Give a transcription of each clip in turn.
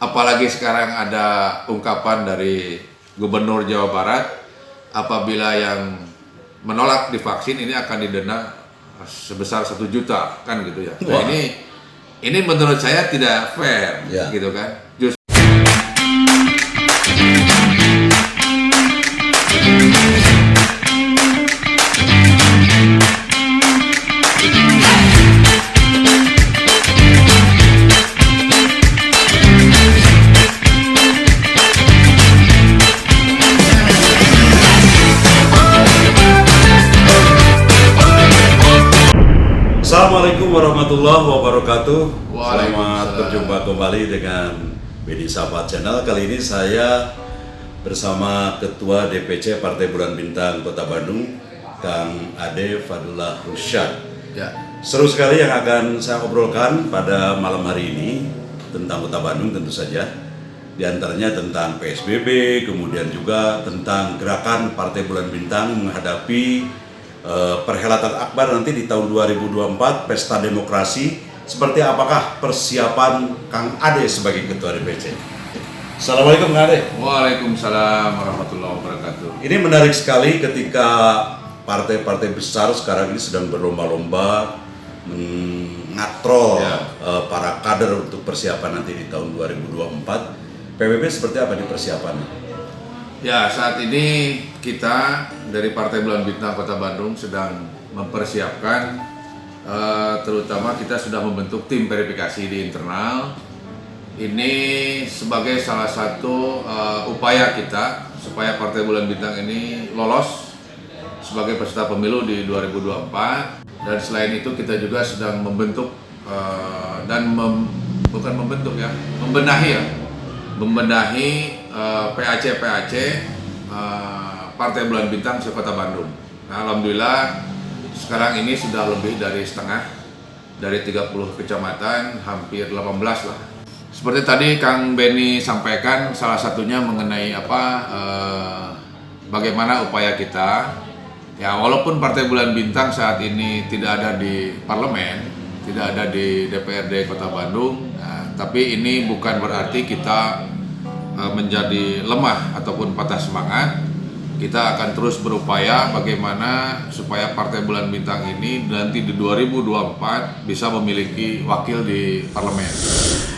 Apalagi sekarang ada ungkapan dari Gubernur Jawa Barat, apabila yang menolak divaksin ini akan didenda sebesar 1 juta, kan gitu ya. Nah, Wah. ini menurut saya tidak fair, Ya. gitu kan. Justru Assalamualaikum warahmatullahi wabarakatuh. Selamat Waalaikumsalam. berjumpa kembali dengan Bedi Sahabat Channel. Kali ini saya bersama Ketua DPC Partai Bulan Bintang Kota Bandung, Kang Ade Fadullah Rusyad. ya, Seru sekali yang akan saya obrolkan pada malam hari ini tentang Kota Bandung tentu saja. Di antaranya tentang PSBB, kemudian juga tentang gerakan Partai Bulan Bintang menghadapi perhelatan akbar nanti di tahun 2024, Pesta Demokrasi. Seperti apakah persiapan Kang Ade sebagai Ketua DPC? Assalamualaikum Kang Ade. Waalaikumsalam warahmatullahi wabarakatuh. Ini menarik sekali ketika partai-partai besar sekarang ini sedang berlomba-lomba mengatrol Ya. para kader untuk persiapan nanti di tahun 2024. PBB seperti apa di persiapannya? Ya, saat ini kita dari Partai Bulan Bintang Kota Bandung sedang mempersiapkan, terutama kita sudah membentuk tim verifikasi di internal. Ini sebagai salah satu upaya kita supaya Partai Bulan Bintang ini lolos sebagai peserta pemilu di 2024. Dan selain itu kita juga sedang membentuk bukan membentuk ya, membenahi PAC Partai Bulan Bintang se-Kota Bandung. Nah, alhamdulillah sekarang ini sudah lebih dari setengah dari 30 kecamatan, hampir 18 lah. Seperti tadi Kang Benny sampaikan, salah satunya mengenai bagaimana upaya kita. Ya, walaupun Partai Bulan Bintang saat ini tidak ada di parlemen, tidak ada di DPRD Kota Bandung, tapi ini bukan berarti kita menjadi lemah ataupun patah semangat. Kita akan terus berupaya bagaimana supaya Partai Bulan Bintang ini nanti di 2024 bisa memiliki wakil di parlemen.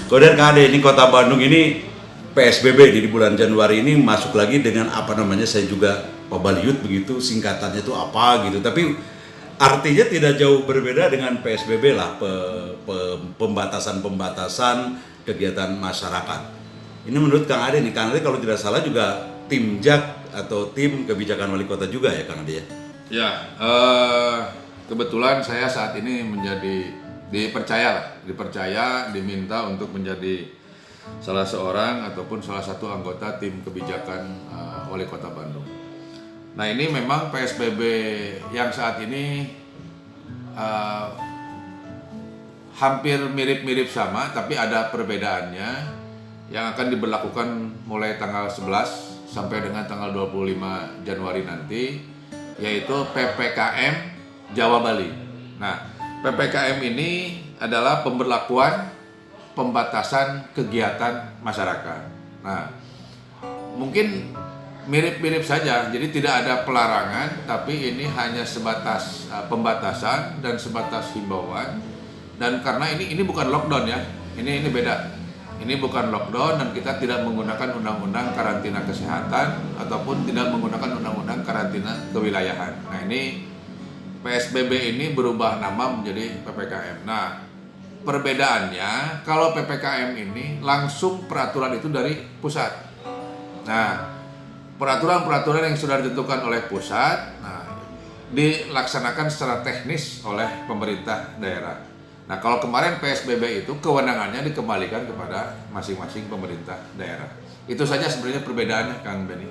Kemudian Kang Ade, ini Kota Bandung ini PSBB di bulan Januari ini masuk lagi dengan apa namanya, saya juga pabaliut begitu, singkatannya itu apa gitu. Tapi artinya tidak jauh berbeda dengan PSBB lah, pembatasan kegiatan masyarakat. Ini menurut Kang Ade nih, Kang Ade kalau tidak salah juga tim JAK atau tim kebijakan wali kota juga ya Kang Ade ya? Ya, kebetulan saya saat ini dipercaya, diminta untuk menjadi salah seorang ataupun salah satu anggota tim kebijakan wali kota Bandung. Nah, ini memang PSBB yang saat ini hampir mirip-mirip sama, tapi ada perbedaannya yang akan diberlakukan mulai tanggal 11 sampai dengan tanggal 25 Januari nanti, yaitu PPKM Jawa Bali. Nah, PPKM ini adalah pemberlakuan pembatasan kegiatan masyarakat. Nah, mungkin mirip-mirip saja, jadi tidak ada pelarangan, tapi ini hanya sebatas pembatasan dan sebatas himbauan. Dan karena ini bukan lockdown ya, ini beda. Ini bukan lockdown dan kita tidak menggunakan undang-undang karantina kesehatan ataupun tidak menggunakan undang-undang karantina kewilayahan. Nah, ini PSBB ini berubah nama menjadi PPKM. Nah, perbedaannya kalau PPKM ini langsung peraturan itu dari pusat. Nah, peraturan-peraturan yang sudah ditentukan oleh pusat, dilaksanakan secara teknis oleh pemerintah daerah. Nah, kalau kemarin PSBB itu kewenangannya dikembalikan kepada masing-masing pemerintah daerah. Itu saja sebenarnya perbedaannya, Kang Benny.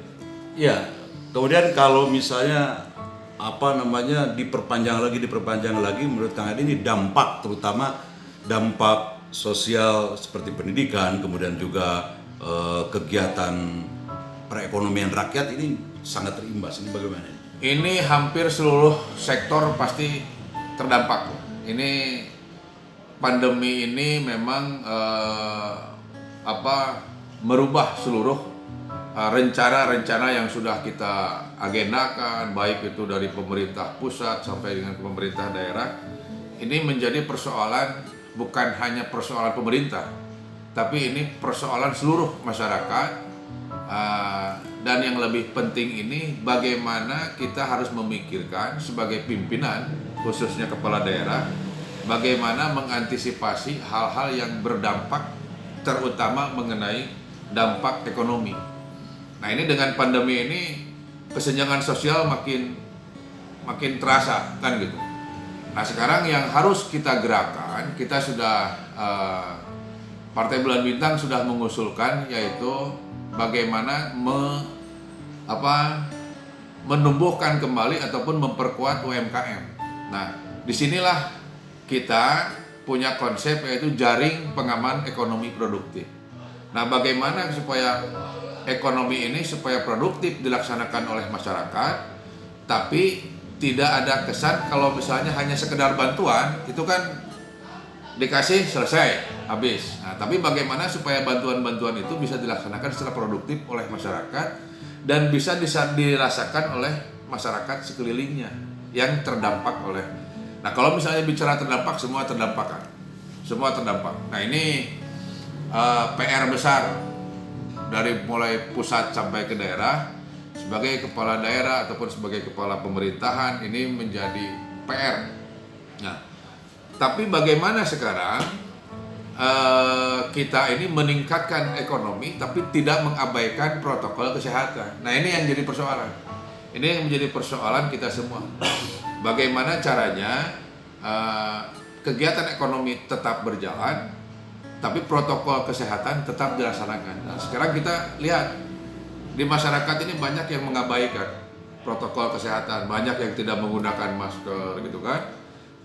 Iya. Kemudian kalau misalnya diperpanjang lagi, menurut Kang Ade ini dampak, terutama dampak sosial seperti pendidikan, kemudian juga kegiatan perekonomian rakyat ini sangat terimbas. Ini bagaimana? Ini hampir seluruh sektor pasti terdampak. Ini pandemi ini memang merubah seluruh rencana-rencana yang sudah kita agendakan, baik itu dari pemerintah pusat sampai dengan pemerintah daerah. Ini menjadi persoalan, bukan hanya persoalan pemerintah, tapi ini persoalan seluruh masyarakat. Dan yang lebih penting ini, bagaimana kita harus memikirkan sebagai pimpinan, khususnya kepala daerah, bagaimana mengantisipasi hal-hal yang berdampak, terutama mengenai dampak ekonomi. Nah, ini dengan pandemi ini kesenjangan sosial makin terasa kan gitu. Nah, sekarang yang harus kita gerakan, kita sudah Partai Bulan Bintang sudah mengusulkan, yaitu bagaimana menumbuhkan kembali ataupun memperkuat UMKM. Nah, disinilah kita punya konsep, yaitu jaring pengaman ekonomi produktif. Nah, bagaimana supaya ekonomi ini supaya produktif dilaksanakan oleh masyarakat, tapi tidak ada kesan kalau misalnya hanya sekedar bantuan, itu kan dikasih selesai, habis. Nah, tapi bagaimana supaya bantuan-bantuan itu bisa dilaksanakan secara produktif oleh masyarakat dan bisa dirasakan oleh masyarakat sekelilingnya yang terdampak oleh. Nah, kalau misalnya bicara terdampak, semua terdampak kan? Semua terdampak. Nah, ini PR besar dari mulai pusat sampai ke daerah. Sebagai kepala daerah ataupun sebagai kepala pemerintahan, ini menjadi PR. Nah, tapi bagaimana sekarang kita ini meningkatkan ekonomi tapi tidak mengabaikan protokol kesehatan. Nah, ini yang jadi persoalan. Ini yang menjadi persoalan kita semua. Bagaimana caranya kegiatan ekonomi tetap berjalan, tapi protokol kesehatan tetap dilaksanakan. Nah, sekarang kita lihat di masyarakat ini banyak yang mengabaikan protokol kesehatan, banyak yang tidak menggunakan masker gitu kan,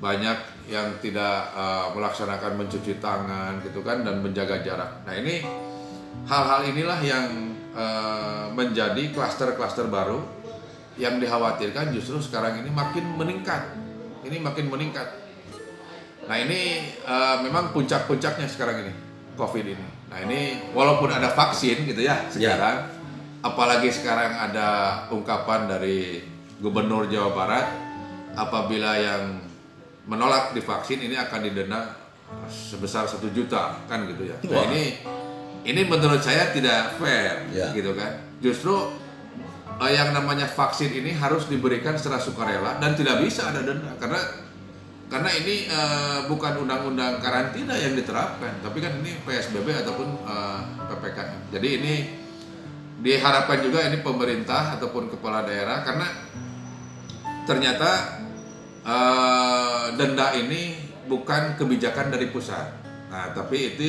banyak yang tidak melaksanakan mencuci tangan gitu kan, dan menjaga jarak. Nah, ini hal-hal inilah yang menjadi klaster-klaster baru yang dikhawatirkan justru sekarang ini makin meningkat. Ini makin meningkat. Nah, ini memang puncak-puncaknya sekarang ini, COVID ini. Nah, ini walaupun ada vaksin gitu ya sekarang, apalagi sekarang ada ungkapan dari Gubernur Jawa Barat, apabila yang menolak divaksin ini akan didenda sebesar 1 juta kan gitu ya. Nah, ini menurut saya tidak fair gitu kan. Justru yang namanya vaksin ini harus diberikan secara sukarela dan tidak bisa ada denda, karena ini bukan undang-undang karantina yang diterapkan, tapi kan ini PSBB ataupun PPKM. Jadi ini diharapkan juga ini pemerintah ataupun kepala daerah, karena ternyata denda ini bukan kebijakan dari pusat. Nah, tapi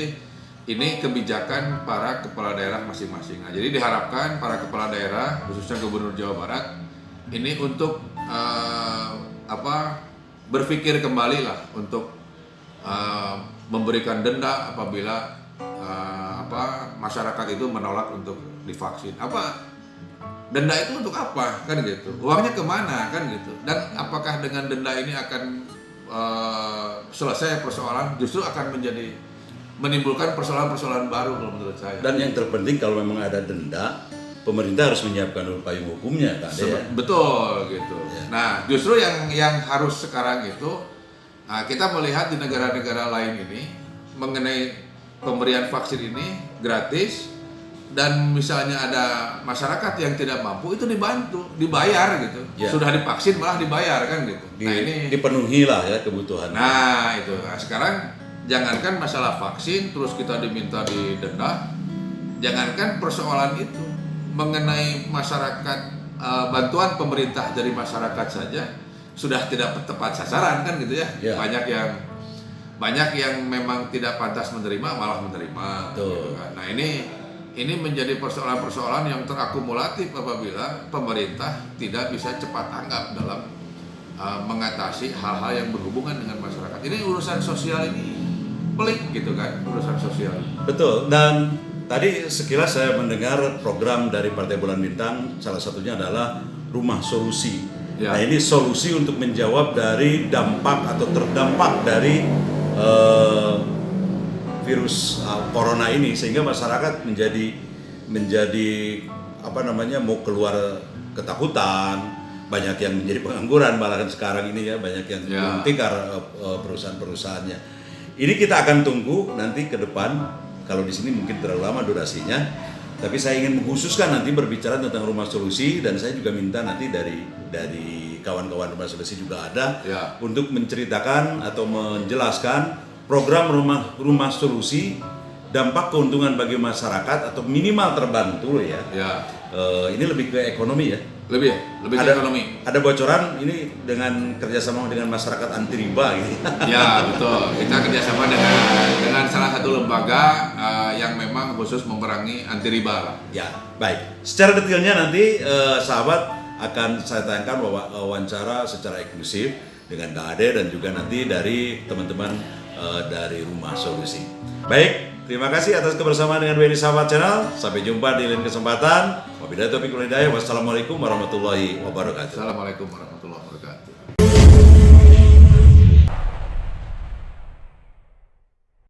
ini kebijakan para kepala daerah masing-masing. Nah, jadi diharapkan para kepala daerah, khususnya Gubernur Jawa Barat, ini untuk berpikir kembali lah untuk memberikan denda apabila masyarakat itu menolak untuk divaksin. Denda itu untuk apa kan gitu? Uangnya kemana kan gitu? Dan apakah dengan denda ini akan selesai persoalan? Justru akan menimbulkan persoalan-persoalan baru kalau menurut saya. Dan yang terpenting kalau memang ada denda, pemerintah harus menyiapkan payung hukumnya kan ya? Betul gitu. Ya. Nah, justru yang harus sekarang itu, kita melihat di negara-negara lain ini mengenai pemberian vaksin ini gratis, dan misalnya ada masyarakat yang tidak mampu, itu dibayar gitu. Ya. Sudah divaksin malah dibayar kan gitu. Nah, ini dipenuhi lah ya kebutuhan. Nah, itu. Nah, sekarang jangankan masalah vaksin terus kita diminta didenda, jangankan persoalan itu, mengenai masyarakat, bantuan pemerintah dari masyarakat saja sudah tidak tepat sasaran kan gitu ya. Yeah. Banyak yang memang tidak pantas menerima malah menerima. Gitu kan. Nah, ini menjadi persoalan-persoalan yang terakumulatif apabila pemerintah tidak bisa cepat tanggap dalam mengatasi hal-hal yang berhubungan dengan masyarakat. Ini urusan sosial ini pelik gitu kan, urusan sosial. Betul. Dan tadi sekilas saya mendengar program dari Partai Bulan Bintang, salah satunya adalah Rumah Solusi. Ya. Nah, ini solusi untuk menjawab dari dampak atau terdampak dari virus corona ini, sehingga masyarakat menjadi mau keluar ketakutan, banyak yang menjadi pengangguran malahan sekarang ini ya, banyak yang gulung tikar perusahaan-perusahaannya. Ini kita akan tunggu nanti ke depan, kalau di sini mungkin terlalu lama durasinya, tapi saya ingin mengkhususkan nanti berbicara tentang rumah solusi, dan saya juga minta nanti dari kawan-kawan rumah solusi juga ada untuk menceritakan atau menjelaskan program rumah solusi, dampak keuntungan bagi masyarakat atau minimal terbantu ya. Ini lebih ke ekonomi ya. Lebih ke ekonomi. Ada bocoran ini dengan kerjasama dengan masyarakat anti riba gitu. Ya betul. Kita kerjasama dengan salah satu lembaga yang memang khusus memerangi anti riba lah. Ya baik. Secara detailnya nanti sahabat akan saya tayangkan wawancara secara eksklusif dengan Kang Ade dan juga nanti dari teman-teman dari Rumah Solusi. Baik. Terima kasih atas kebersamaan dengan WNI Sahabat Channel. Sampai jumpa di lain kesempatan. Wabillahi taufiq wal hidayah. Wassalamualaikum warahmatullahi wabarakatuh. Assalamualaikum warahmatullahi wabarakatuh.